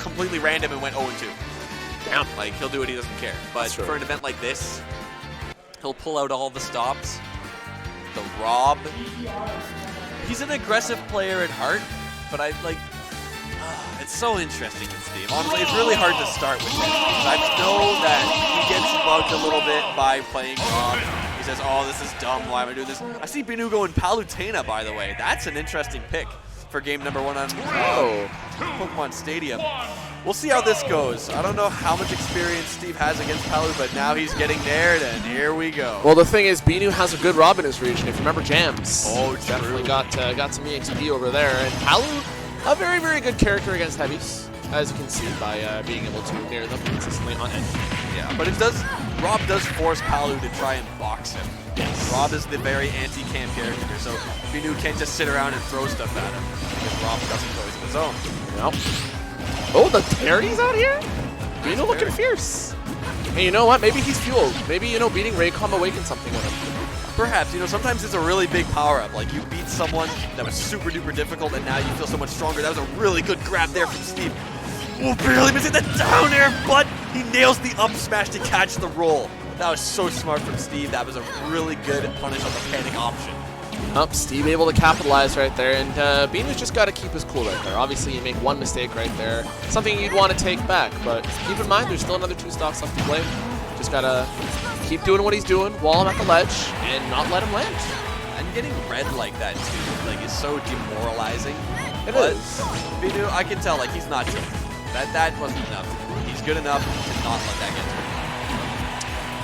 completely random and went 0-2. Damn. Like, he'll do it, he doesn't care. But for an event like this, he'll pull out all the stops. The R.O.B. He's an aggressive player at heart, but it's so interesting with Steve. Honestly, it's really hard to start with him. I know that he gets bugged a little bit by playing R.O.B. He says, oh, this is dumb, why am I doing this? I see Binoo going Palutena, by the way. That's an interesting pick for game number 1 on Pokemon Stadium. We'll see how this goes. I don't know how much experience Steve has against Palu, but now he's getting nared, and here we go. Well, the thing is, Binoo has a good R.O.B in his region. If you remember Jams, definitely got some EXP over there. And Palu, a very, very good character against heavies, as you can see by being able to nair them consistently on edge. Yeah, but R.O.B does force Palu to try and box him. Yes. R.O.B is the very anti-camp character, so Binoo can't just sit around and throw stuff at him because R.O.B doesn't poison his own. Yep. Oh, the parries out here? Binoo looking fierce. Hey, you know what? Maybe he's fueled. Maybe, beating Raycom awakens something with him. Perhaps, sometimes it's a really big power-up. Like, you beat someone that was super-duper difficult, and now you feel so much stronger. That was a really good grab there from Steve. Oh, barely missing the down air, but he nails the up smash to catch the roll. That was so smart from Steve. That was a really good punish on the panic option. Steve able to capitalize right there, and Binoo's just got to keep his cool right there. Obviously, you make one mistake right there, something you'd want to take back, but keep in mind there's still another 2 stocks left to play. Just got to keep doing what he's doing while I'm at the ledge and not let him land. And getting red like that, too, is so demoralizing. It is. Binoo, I can tell, he's not tilted. That wasn't enough. He's good enough to not let that get to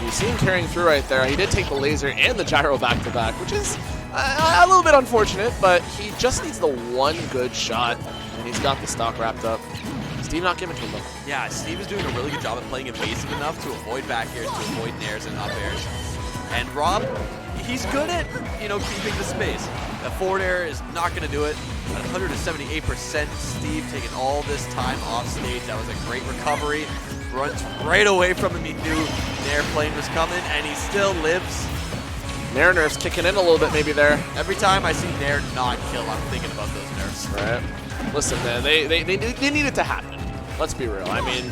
him. You see him carrying through right there. He did take the laser and the gyro back-to-back, which is a little bit unfortunate, but he just needs the one good shot, and he's got the stock wrapped up. Steve not giving to him, though. Yeah, Steve is doing a really good job at playing invasive enough to avoid back airs, to avoid nairs and up airs. And R.O.B, he's good at, keeping the space. That forward air is not going to do it. At 178%, Steve taking all this time off stage. That was a great recovery. Runs right away from him. He knew Nair plane was coming, and he still lives. Nair nerfs kicking in a little bit maybe there. Every time I see Nair not kill, I'm thinking about those nerfs. Right. Listen, man, they need it to happen. Let's be real. I mean,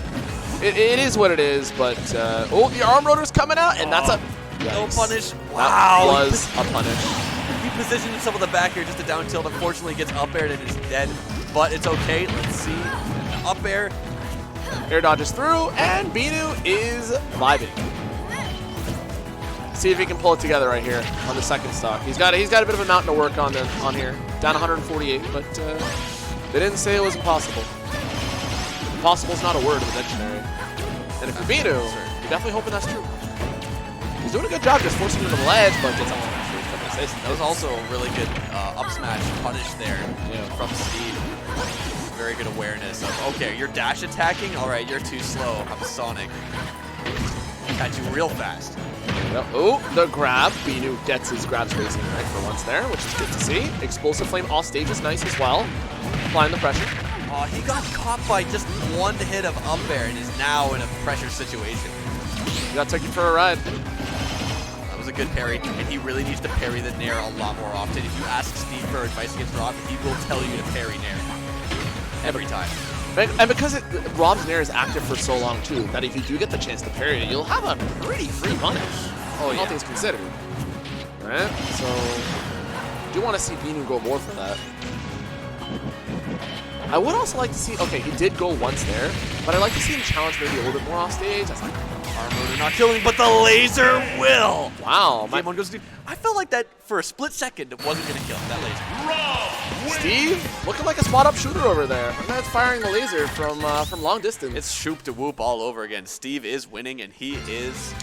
it is what it is, but the arm rotor's coming out, and that's a no punish. Wow. That was a punish. He positioned himself on the back here just to down tilt. Unfortunately, gets up aired and is dead, but it's okay. Let's see. Up air. Air dodges through, and Binoo is vibing. See if he can pull it together right here on the second stock. He's got a bit of a mountain to work on here. Down 148, but they didn't say it was impossible. Impossible is not a word in the dictionary. And if you're Binoo, you're definitely hoping that's true. He's doing a good job just forcing him to the ledge, but gets up smash. That was also a really good up smash punish there from Steve. Very good awareness of, okay, you're dash attacking? All right, you're too slow. I'm Sonic. Catch you real fast. Oh, the grab. Binoo gets his grab spacing right for once there, which is good to see. Explosive Flame off stage is nice as well. Applying the pressure. He got caught by just one hit of up air and is now in a pressure situation. He got taken for a ride. That was a good parry, and he really needs to parry the Nair a lot more often. If you ask Steve for advice against R.O.B, he will tell you to parry Nair. Every time. And because R.O.B's Nair is active for so long, too, that if you do get the chance to parry it, you'll have a pretty free punish. All things considered. Right? So, I do want to see Binoo go more for that. I would also like to see, okay, he did go once there, but I'd like to see him challenge maybe a little bit more off stage. That's like, arm rotor not killing, but the laser will! Wow. Game one goes to Steve. I felt like that for a split second, it wasn't going to kill that laser. Steve, looking like a spot-up shooter over there. And that's firing the laser from long distance. It's shoop to whoop all over again. Steve is winning, and he is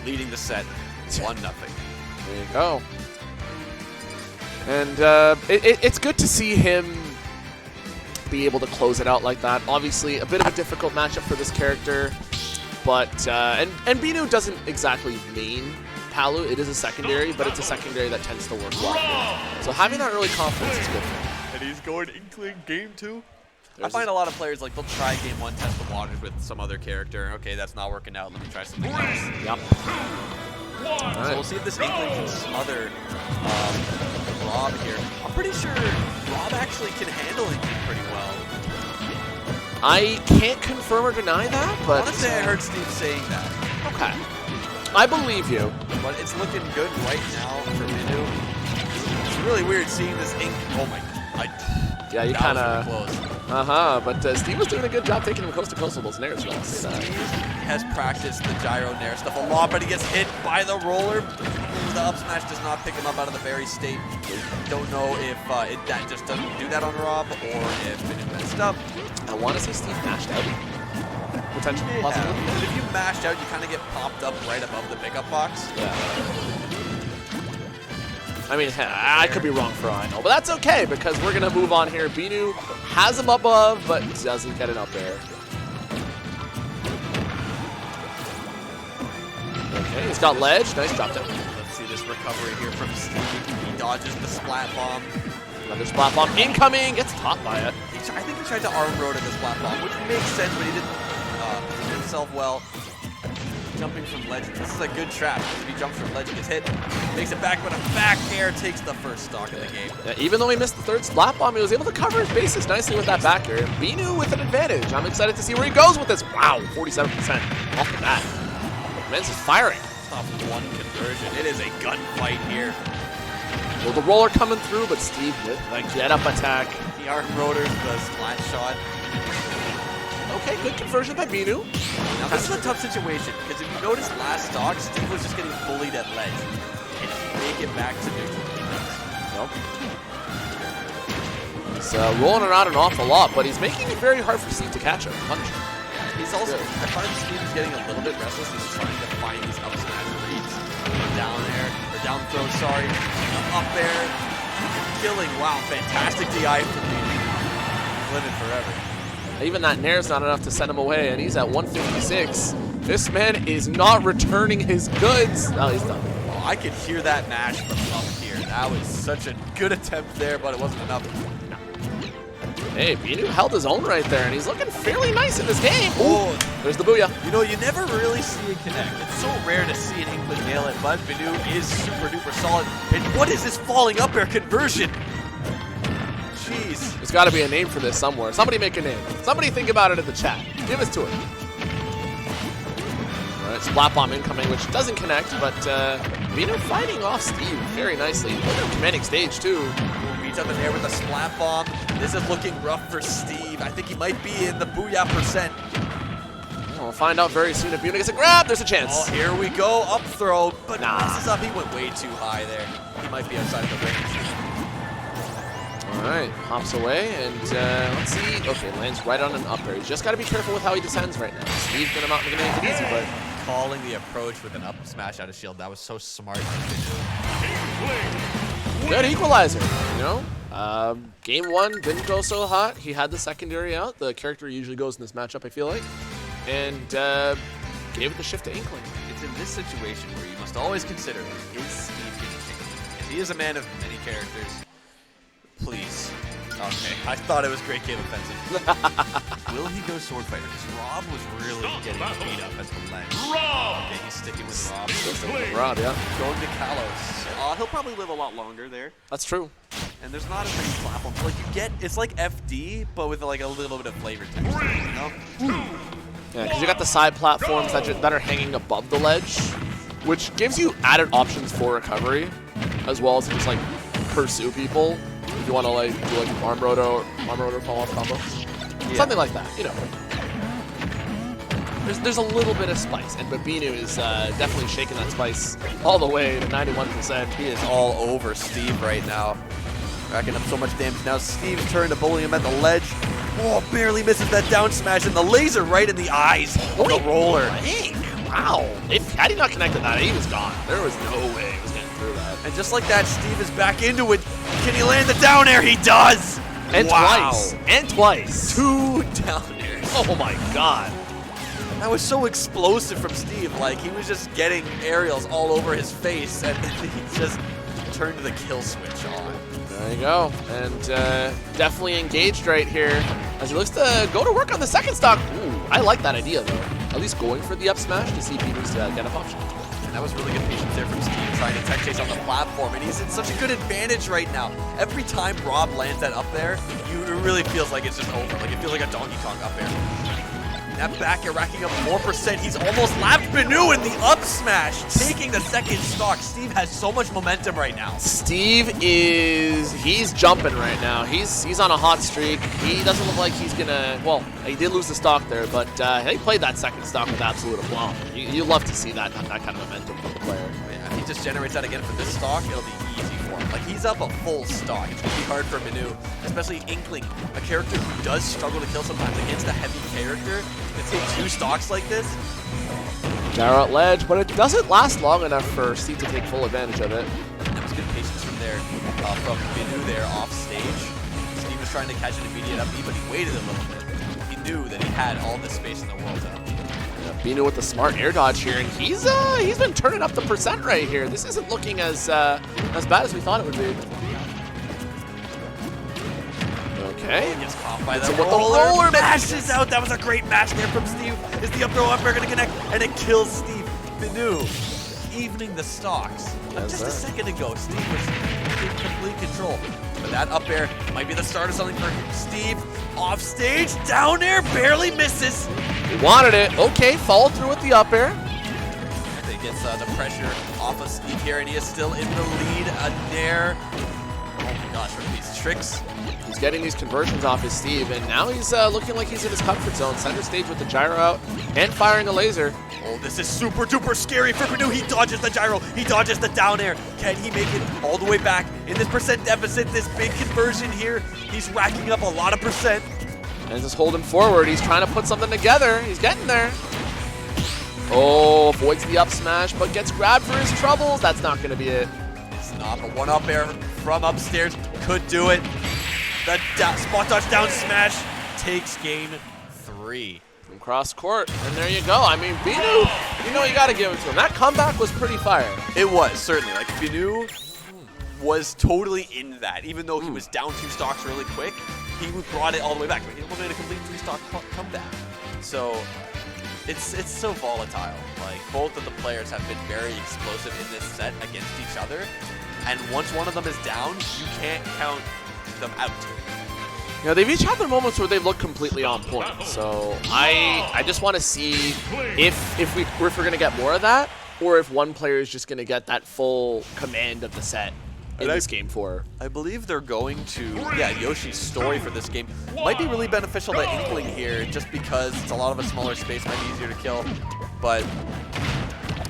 leading the set 1-0. There you go. And it's good to see him be able to close it out like that. Obviously, a bit of a difficult matchup for this character, but and Binoo doesn't exactly main Palu. It is a secondary, but it's a secondary that tends to work well here. So having that early confidence is good for him. And he's going Inkling game 2. I find a lot of players, they'll try game 1, test the waters with some other character. Okay, that's not working out. Let me try something else. Yep. So we'll see if this Inkling can smother R.O.B here. I'm pretty sure R.O.B actually can handle Inkling pretty well. I can't confirm or deny that, but... I want to say I heard Steve saying that. Okay. I believe you. But it's looking good right now for Binoo. It's really weird seeing this ink. Oh my god. Yeah, you kind of... Really close. But Steve was doing a good job taking him coast to coast with those nairs. Steve has practiced the gyro nair stuff a lot, but he gets hit by the roller. The up smash does not pick him up out of the very state. Don't know if that just doesn't do that on R.O.B or if it messed up. I want to say Steve mashed out. Potentially, Yeah. possibly. But if you mashed out, you kind of get popped up right above the pickup box. Yeah. I mean, I could be wrong for all I know, but that's okay because we're going to move on here. Binoo has him above, but doesn't get it up there. Okay, he's got ledge. Nice drop down. Let's see this recovery here from Steve. He dodges the splat bomb. Another splat bomb incoming. Gets topped by it. I think he tried to arm road at the splat bomb, which makes sense, but he didn't position himself well. Jumping from ledge. This is a good trap. If he jumps from ledge, he gets hit. Makes it back, but a back air takes the first stock of the game. Yeah, even though he missed the third splat bomb, he was able to cover his bases nicely with that back air. Binoo with an advantage. I'm excited to see where he goes with this. Wow, 47% off the bat. Men's is firing. Top one conversion. It is a gunfight here. Well, the roller coming through, but Steve with the get-up attack. The arm rotors, the splat shot. Okay, good conversion by Binoo. Now this is a tough situation, because if you notice last stock, Steve was just getting bullied at ledge. Can he make it back to neutral? Nope. He's rolling around an awful lot, but he's making it very hard for Steve to catch him. Punish him. He's also, I find Steve is getting a little bit restless. He's trying to find these up smash reads. Down air, or down throw, sorry. Up air. Killing. Wow, fantastic DI from Binoo. Living forever. Even that nair's not enough to send him away, and he's at 156. This man is not returning his goods. Oh, he's done. Oh, I could hear that mash from up here. That was such a good attempt there, but it wasn't enough. No. Hey, Binoo held his own right there, and he's looking fairly nice in this game. Ooh, there's the booyah. You know, you never really see it connect. It's so rare to see an Inkling nail it, but Binoo is super duper solid. And what is this falling up air conversion? Jeez. There's got to be a name for this somewhere. Somebody make a name. Somebody think about it in the chat. Give us to it. All right, splat bomb incoming, which doesn't connect, but Binoo fighting off Steve very nicely. Look at him commanding stage, too. Beats up in there with a splat bomb. This is looking rough for Steve. I think he might be in the booyah %. We'll find out very soon if Binoo gets a grab. There's a chance. Oh, here we go. Up throw, but messes up. He went way too high there. He might be outside of the range. All right, hops away, and let's see. Okay, lands right on an up air. He's just got to be careful with how he descends right now. Steve's going to make it easy, but... Calling the approach with an up smash out of shield. That was so smart. Good equalizer, you know? Game one didn't go so hot. He had the secondary out. The character usually goes in this matchup, I feel like. And gave it the shift to Inkling. It's in this situation where you must always consider, is Steve getting kicked? If he is a man of many characters, please. Okay, I thought it was great game offensive. Will he go sword fighter? Because R.O.B was really getting beat up at the ledge. Okay, he's sticking with R.O.B. R.O.B, yeah. Going to Kalos. He'll probably live a lot longer there. That's true. And there's not as many platforms. Like you get, it's like FD, but with like a little bit of flavor to it, you know? Yeah, because you got the side platforms that are hanging above the ledge, which gives you added options for recovery, as well as just like pursue people. If you want to like do like arm rotor fall off combo, something like that, you know. There's a little bit of spice, but Binoo is definitely shaking that spice all the way to 91%. He is all over Steve right now, racking up so much damage. Now Steve's turn to bully him at the ledge. Oh, barely misses that down smash, and the laser right in the eyes of the roller. Dang, wow! Had he not connected that, he was gone. There was no way he was getting through that. And just like that, Steve is back into it. Can he land the down air? He does! And wow. twice. And twice. 2 down airs. Oh my god. That was so explosive from Steve. Like, he was just getting aerials all over his face, and he just turned the kill switch on. There you go. And definitely engaged right here as he looks to go to work on the second stock. Ooh, I like that idea, though. At least going for the up smash to see Binoo's get-up option. That was really good patience there from Steve, trying to tech chase on the platform, and he's in such a good advantage right now. Every time Rob lands that up there, it really feels like it's just over. Like, it feels like a Donkey Kong up air. That back air racking up more percent. He's almost lapped Binoo in the up smash, taking the second stock. Steve has so much momentum right now. Steve he's jumping right now. He's on a hot streak. He doesn't look like he's gonna, well, he did lose the stock there, but he played that second stock with absolute aplomb. You love to see that kind of momentum from the player. If he just generates that again for this stock, it'll be easy for him. Like, he's up a full stock. It's gonna be hard for Binoo, especially Inkling, a character who does struggle to kill sometimes against a heavy character. To take 2 stocks like this. Gyro at ledge, but it doesn't last long enough for Steve to take full advantage of it. That was good patience from there, from Binoo there off stage. Steve was trying to catch an immediate up B, but he waited a little bit. He knew that he had all the space in the world to up B. Binoo with the smart air dodge here, and he's been turning up the percent right here. This isn't looking as bad as we thought it would be. Okay. Gets caught by the roller, mashes out. That was a great mash there from Steve. Is the up throw up air going to connect? And it kills Steve. Binoo evening the stocks. Just a second ago, Steve was in complete control. But that up air might be the start of something for Steve. Off stage, down air, barely misses. He wanted it. Okay, followed through with the up air. He gets the pressure off of Steve here, and he is still in the lead. A nair. Oh my gosh, what are these tricks? He's getting these conversions off his Steve, and now he's looking like he's in his comfort zone. Center stage with the gyro out and firing a laser. Oh, this is super duper scary for Binoo. He dodges the gyro. He dodges the down air. Can he make it all the way back in this percent deficit? This big conversion here. He's racking up a lot of percent. And just holding forward. He's trying to put something together. He's getting there. Oh, avoids the up smash, but gets grabbed for his troubles. That's not going to be it. It's not, but one up air from upstairs could do it. The spot dodge down smash takes game 3. From cross court, and there you go. I mean, Binoo, you know you got to give it to him. That comeback was pretty fire. It was, certainly. Like, Binoo was totally in that. Even though he was down 2 stocks really quick, he brought it all the way back. He made a complete 3-stock comeback. So, it's so volatile. Like, both of the players have been very explosive in this set against each other. And once one of them is down, you can't count them out. You know, they've each had their moments where they've looked completely on point. So I just want to see if we're going to get more of that, or if one player is just going to get that full command of the set in this game 4. I believe they're going to, Yoshi's story for this game might be really beneficial to Inkling here, just because it's a lot of a smaller space, might be easier to kill. But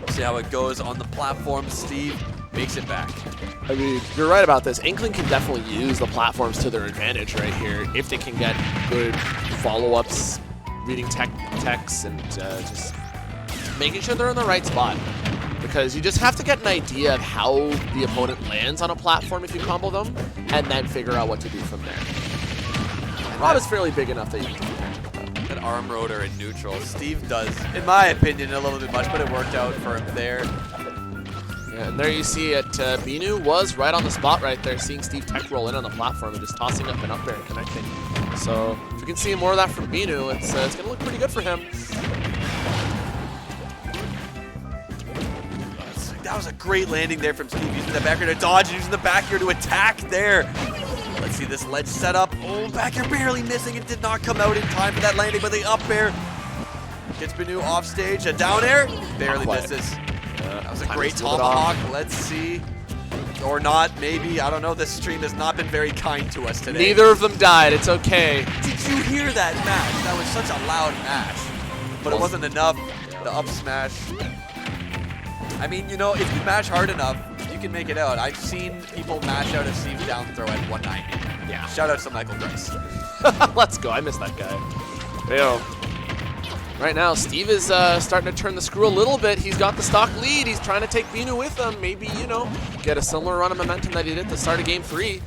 see how it goes on the platform. Steve makes it back. I mean, you're right about this. Inkling can definitely use the platforms to their advantage right here if they can get good follow-ups, reading techs, and just making sure they're in the right spot. Because you just have to get an idea of how the opponent lands on a platform if you combo them, and then figure out what to do from there. Rob is fairly big enough that you can take that arm rotor in neutral. Steve does, in my opinion, a little bit much, but it worked out for him there. And there you see it, Binoo was right on the spot right there, seeing Steve tech roll in on the platform and just tossing up and up there and connecting. So if we can see more of that from Binoo, it's going to look pretty good for him. That was a great landing there from Steve, using the back air to dodge and using the back air to attack there. Let's see this ledge setup. Oh, back air barely missing. It did not come out in time for that landing, but the up air gets Binoo off stage. A down air, barely misses. That was a great tomahawk. Let's see. Or not, maybe. I don't know. This stream has not been very kind to us today. Neither of them died. It's okay. Did you hear that mash? That was such a loud mash. But it wasn't enough. The up smash. I mean, you know, if you mash hard enough, you can make it out. I've seen people mash out a Steve down throw at 190. Yeah. Shout out to Michael Grice. Let's go. I miss that guy. Yo. Right now, Steve is starting to turn the screw a little bit. He's got the stock lead. He's trying to take Binoo with him. Maybe, you know, get a similar run of momentum that he did at the start of game 3.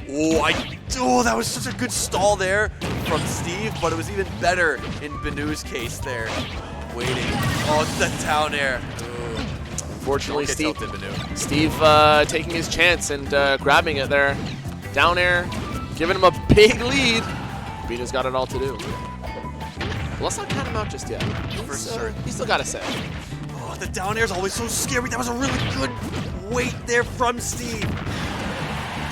Oh, that was such a good stall there from Steve, but it was even better in Binoo's case there. Waiting. Oh, it's the down air. Unfortunately, Steve taking his chance and grabbing it there. Down air, giving him a big lead. Binoo's got it all to do. Well, let's not count him out just yet. For sure. He's still got a set. Oh, the down air is always so scary. That was a really good weight there from Steve.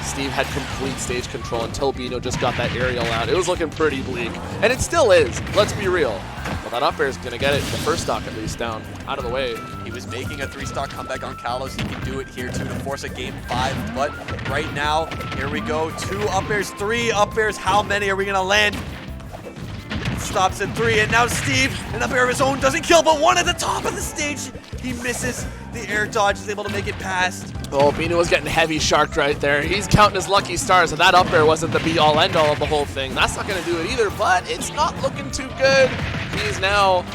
Steve had complete stage control until Binoo just got that aerial out. It was looking pretty bleak. And it still is, let's be real. Well, that up air is going to get it in the first stock at least down, out of the way. He was making a 3-stock comeback on Kalos. He can do it here too to force a game 5. But right now, here we go. 2 up airs, 3 up airs. How many are we going to land? Stops at 3, and now Steve, an up air of his own, doesn't kill, but one at the top of the stage. He misses the air dodge, is able to make it past. Oh, Binoo was getting heavy sharked right there. He's counting his lucky stars, and that up air wasn't the be-all, end-all of the whole thing. That's not going to do it either, but it's not looking too good. He's now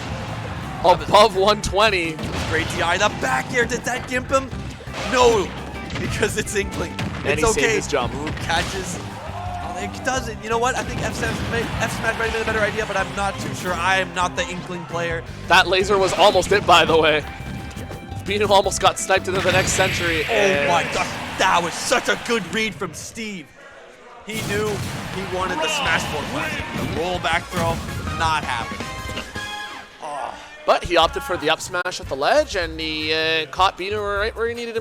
above 120. Great DI, the back air, did that gimp him? No, because it's Inkling. And it's he saved his jump. Ooh, catches. It does it. You know what? I think F-Smash might have been a better idea, but I'm not too sure. I am not the Inkling player. That laser was almost it, by the way. Binoo almost got sniped into the next century. Oh my gosh, that was such a good read from Steve. He knew he wanted the Smash Board Classic. The roll back throw, not happening. But he opted for the up smash at the ledge, and he caught Binoo right where he needed him.